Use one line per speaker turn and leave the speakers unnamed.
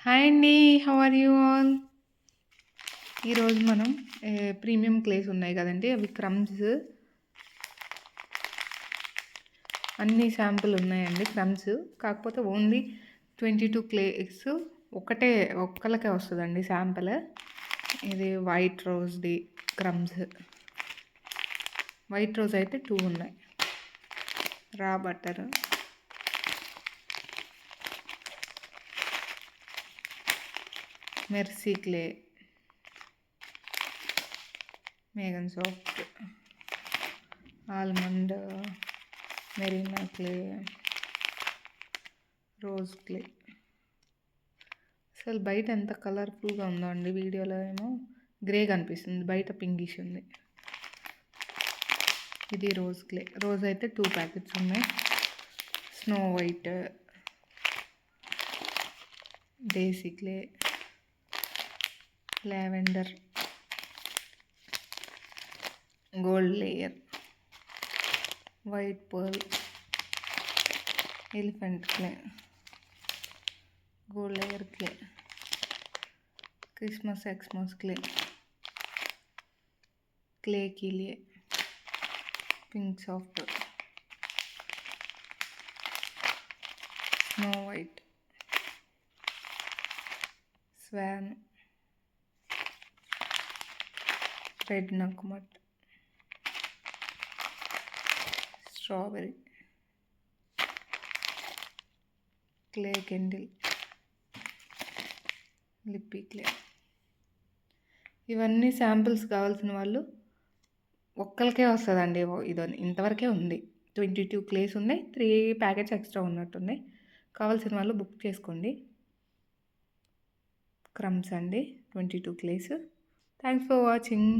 Hi అండి. How are you all? ఈరోజు మనం ప్రీమియం క్లేస్ ఉన్నాయి కదండి, అవి క్రమ్స్ అన్ని శాంపుల్ ఉన్నాయండి. క్రమ్స్ కాకపోతే ఓన్లీ 22 క్లేస్ ఒక్కళ్ళకే వస్తుందండి శాంపుల్. ఇది వైట్ రోజ్ది క్రమ్స్. వైట్ రోజ్ అయితే 2 ఉన్నాయి. రా బటర్, మెర్సీ క్లే, మేఘన్ soft, almond, Marina clay, rose clay. అసలు బయట ఎంత కలర్ఫుల్గా ఉందో అండి, వీడియోలో ఏమో గ్రే కనిపిస్తుంది, బయట పింకిష్ ఉంది. ఇది రోజ్ క్లే. రోజ్ అయితే 2 ప్యాకెట్స్ ఉన్నాయి. Snow white, daisy clay, lavender, gold layer, white pearl, elephant clay, gold layer clay, Christmas Xmas clay, clay కిలియే, pink soft, snow white, swan, red నక్మట్, strawberry, clay candle, lippy clay. ఇవన్నీ samples కావాల్సిన వాళ్ళు ఒక్కరికే వస్తుందండి. ఇది ఇంతవరకే ఉంది. 22 క్లేస్ ఉన్నాయి. 3 ప్యాకెట్స్ ఎక్స్ట్రా ఉన్నట్టున్నాయి. కావాల్సిన వాళ్ళు బుక్ చేసుకోండి. క్రమ్స్ అండి, 22 క్లేస్. Thanks for watching.